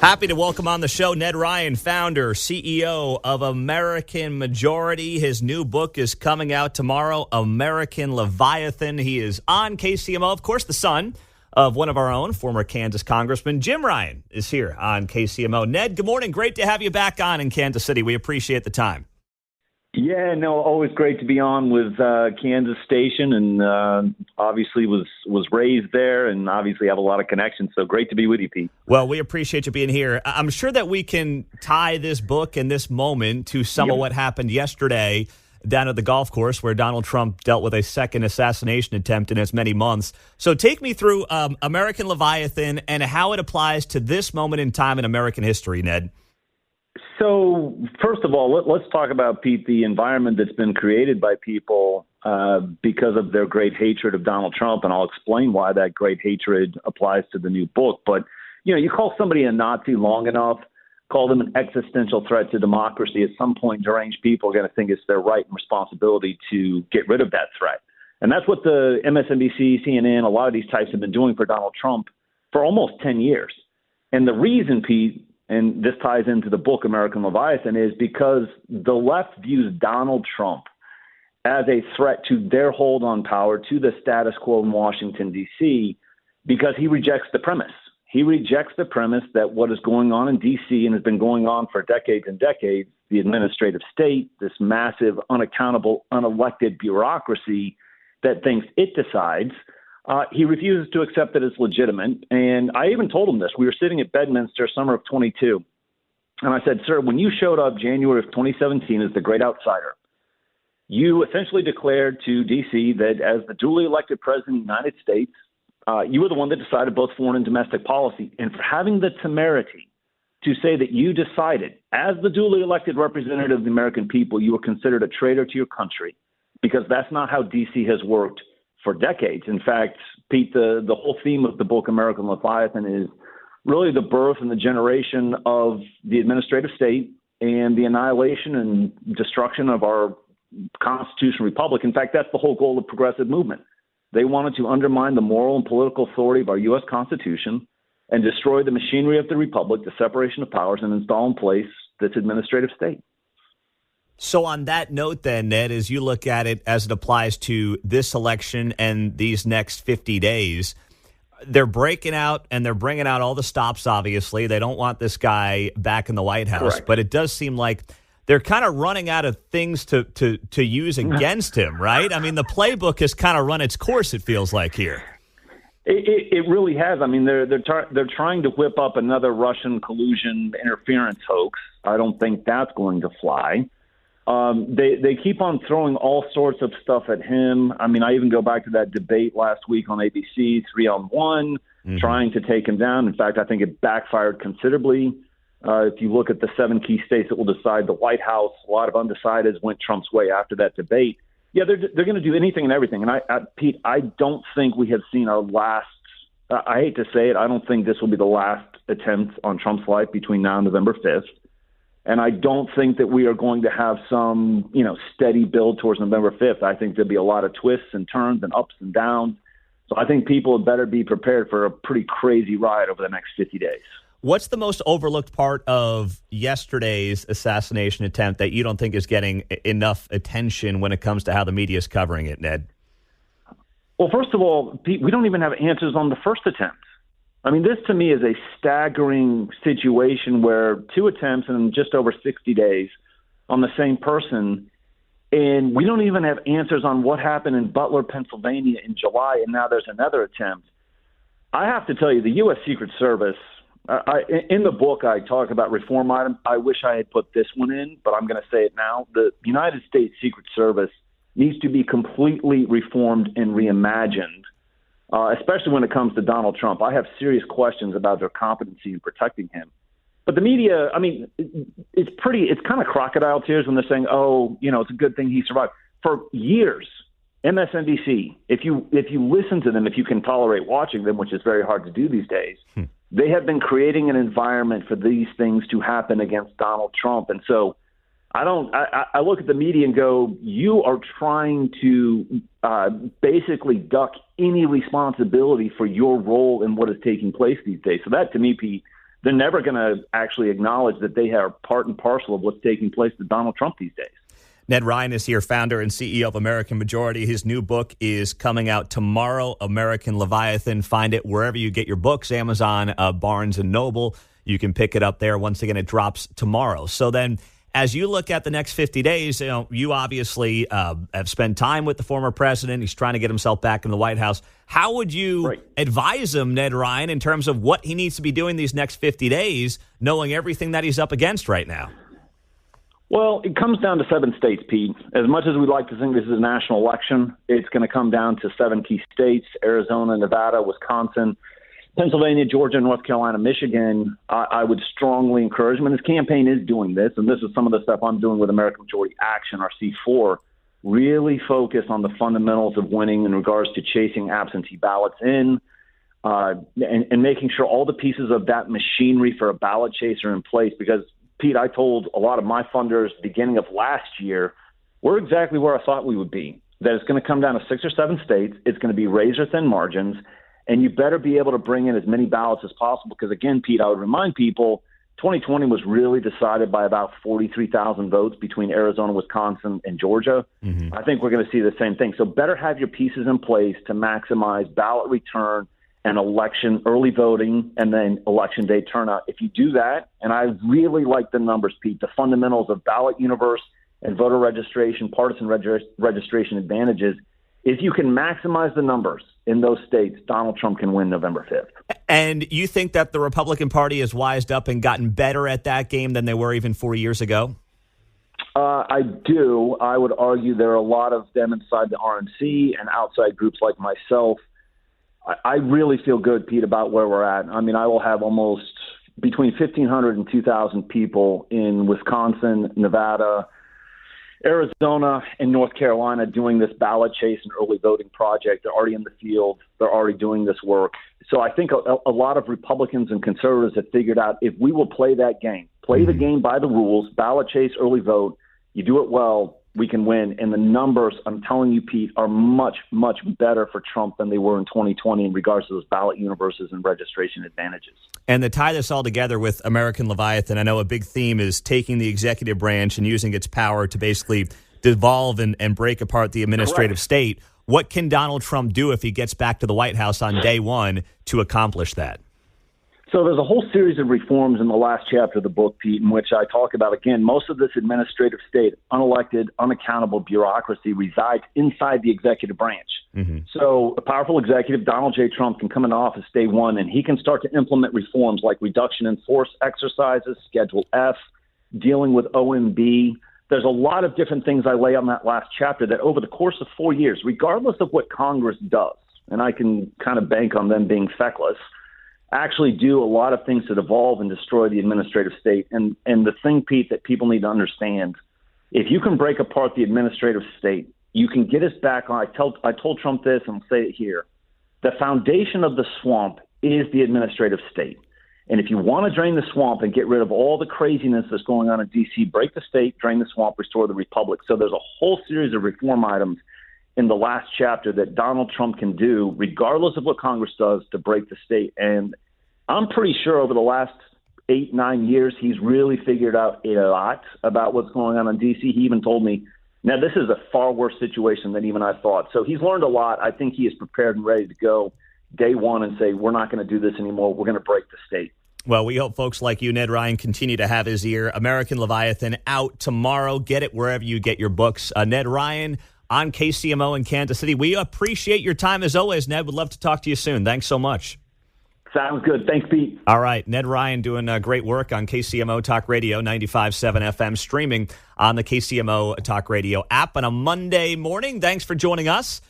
Happy to welcome on the show Ned Ryun, founder, CEO of American Majority. His new book is coming out tomorrow, American Leviathan. He is on KCMO, of course, the son of one of our own, former Kansas Congressman Jim Ryun, is here on KCMO. Ned, good morning. Great to have you back on in Kansas City. We appreciate the time. Yeah, no, always great to be on with Kansas Station, and obviously was raised there, and obviously have a lot of connections. So great to be with you, Pete. Well, we appreciate you being here. I'm sure that we can tie this book and this moment to some of what happened yesterday down at the golf course where Donald Trump dealt with a second assassination attempt in as many months. So take me through American Leviathan and how it applies to this moment in time in American history, Ned. So, first of all, let's talk about, Pete, the environment that's been created by people because of their great hatred of Donald Trump, and I'll explain why that great hatred applies to the new book. But, you call somebody a Nazi long enough, call them an existential threat to democracy, at some point deranged people are going to think it's their right and responsibility to get rid of that threat. And that's what the MSNBC, CNN, a lot of these types have been doing for Donald Trump for almost 10 years. And the reason, Pete, and this ties into the book American Leviathan, is because the left views Donald Trump as a threat to their hold on power, to the status quo in Washington, D.C., because he rejects the premise. He rejects the premise that what is going on in D.C. and has been going on for decades and decades, the administrative state, this massive, unaccountable, unelected bureaucracy that thinks it decides, he refuses to accept that it's legitimate. And I even told him this. We were sitting at Bedminster summer of 22. And I said, sir, when you showed up January of 2017 as the great outsider, you essentially declared to D.C. that as the duly elected president of the United States, you were the one that decided both foreign and domestic policy. And for having the temerity to say that you decided, as the duly elected representative of the American people, you were considered a traitor to your country, because that's not how D.C. has worked for decades. In fact, Pete, the whole theme of the book American Leviathan is really the birth and the generation of the administrative state and the annihilation and destruction of our constitutional republic. In fact, that's the whole goal of the progressive movement. They wanted to undermine the moral and political authority of our U.S. Constitution and destroy the machinery of the republic, the separation of powers, and install in place this administrative state. So on that note then, Ned, as you look at it as it applies to this election and these next 50 days, they're breaking out and they're bringing out all the stops, obviously. They don't want this guy back in the White House. Correct. But it does seem like they're kind of running out of things to use against him, right? I mean, the playbook has kind of run its course, it feels like here. It really has. I mean, they're trying to whip up another Russian collusion interference hoax. I don't think that's going to fly. They keep on throwing all sorts of stuff at him. I mean, I even go back to that debate last week on ABC, 3-on-1, trying to take him down. In fact, I think it backfired considerably. If you look at the 7 key states that will decide the White House, a lot of undecideds went Trump's way after that debate. Yeah, they're going to do anything and everything. And Pete, I don't think we have seen our last. I hate to say it, I don't think this will be the last attempt on Trump's life between now and November 5th. And I don't think that we are going to have some, steady build towards November 5th. I think there'll be a lot of twists and turns and ups and downs. So I think people had better be prepared for a pretty crazy ride over the next 50 days. What's the most overlooked part of yesterday's assassination attempt that you don't think is getting enough attention when it comes to how the media is covering it, Ned? Well, first of all, Pete, we don't even have answers on the first attempt. I mean, this to me is a staggering situation where 2 attempts in just over 60 days on the same person, and we don't even have answers on what happened in Butler, Pennsylvania in July, and now there's another attempt. I have to tell you, the U.S. Secret Service, in the book I talk about reform items. I wish I had put this one in, but I'm going to say it now. The United States Secret Service needs to be completely reformed and reimagined. Especially when it comes to Donald Trump. I have serious questions about their competency in protecting him. But the media, I mean, it's kind of crocodile tears when they're saying, it's a good thing he survived. For years, MSNBC, if you listen to them, if you can tolerate watching them, which is very hard to do these days, they have been creating an environment for these things to happen against Donald Trump. And so I look at the media and go, you are trying to basically duck any responsibility for your role in what is taking place these days. So that, to me, Pete, they're never going to actually acknowledge that they are part and parcel of what's taking place to Donald Trump these days. Ned Ryun is here, founder and CEO of American Majority. His new book is coming out tomorrow, American Leviathan. Find it wherever you get your books, Amazon, Barnes & Noble. You can pick it up there. Once again, it drops tomorrow. So then, as you look at the next 50 days, you obviously have spent time with the former president. He's trying to get himself back in the White House. How would you advise him, Ned Ryun, in terms of what he needs to be doing these next 50 days, knowing everything that he's up against right now? Well, it comes down to 7 states, Pete. As much as we'd like to think this is a national election, it's going to come down to 7 key states: Arizona, Nevada, Wisconsin, Pennsylvania, Georgia, North Carolina, Michigan. I would strongly encourage him, and his campaign is doing this, and this is some of the stuff I'm doing with American Majority Action, our C4, really focus on the fundamentals of winning in regards to chasing absentee ballots in, and making sure all the pieces of that machinery for a ballot chase are in place. Because, Pete, I told a lot of my funders beginning of last year, we're exactly where I thought we would be, that it's going to come down to 6 or 7 states. It's going to be razor-thin margins, and you better be able to bring in as many ballots as possible. Because, again, Pete, I would remind people, 2020 was really decided by about 43,000 votes between Arizona, Wisconsin, and Georgia. Mm-hmm. I think we're going to see the same thing. So better have your pieces in place to maximize ballot return and election, early voting, and then election day turnout. If you do that, and I really like the numbers, Pete, the fundamentals of ballot universe and voter registration, partisan registration advantages, if you can maximize the numbers in those states, Donald Trump can win November 5th. And you think that the Republican Party has wised up and gotten better at that game than they were even 4 years ago? I do. I would argue there are a lot of them inside the RNC and outside groups like myself. I really feel good, Pete, about where we're at. I mean, I will have almost between 1,500 and 2,000 people in Wisconsin, Nevada, Arizona, and North Carolina doing this ballot chase and early voting project. They're already in the field. They're already doing this work. So I think a lot of Republicans and conservatives have figured out if we will play that game, play the game by the rules, ballot chase, early vote, you do it well, we can win. And the numbers, I'm telling you, Pete, are much, much better for Trump than they were in 2020 in regards to those ballot universes and registration advantages. And to tie this all together with American Leviathan, I know a big theme is taking the executive branch and using its power to basically devolve and break apart the administrative state. What can Donald Trump do if he gets back to the White House on day one to accomplish that? So there's a whole series of reforms in the last chapter of the book, Pete, in which I talk about, again, most of this administrative state, unelected, unaccountable bureaucracy resides inside the executive branch. Mm-hmm. So a powerful executive, Donald J. Trump, can come into office day one, and he can start to implement reforms like reduction in force exercises, Schedule F, dealing with OMB. There's a lot of different things I lay on that last chapter that over the course of 4 years, regardless of what Congress does, and I can kind of bank on them being feckless, actually do a lot of things to devolve and destroy the administrative state. And the thing, Pete, that people need to understand, if you can break apart the administrative state, you can get us back on. I told Trump this, and I'll say it here. The foundation of the swamp is the administrative state. And if you want to drain the swamp and get rid of all the craziness that's going on in D.C., break the state, drain the swamp, restore the republic. So there's a whole series of reform items in the last chapter that Donald Trump can do, regardless of what Congress does, to break the state. And I'm pretty sure over the last 8-9 years, he's really figured out a lot about what's going on in D.C. He even told me, now this is a far worse situation than even I thought. So he's learned a lot. I think he is prepared and ready to go day one and say, we're not going to do this anymore. We're going to break the state. Well, we hope folks like you, Ned Ryun, continue to have his ear. American Leviathan out tomorrow. Get it wherever you get your books. Ned Ryun on KCMO in Kansas City. We appreciate your time as always, Ned. Would love to talk to you soon. Thanks so much. Sounds good. Thanks, Pete. All right. Ned Ryun doing great work on KCMO Talk Radio, 95.7 FM, streaming on the KCMO Talk Radio app on a Monday morning. Thanks for joining us.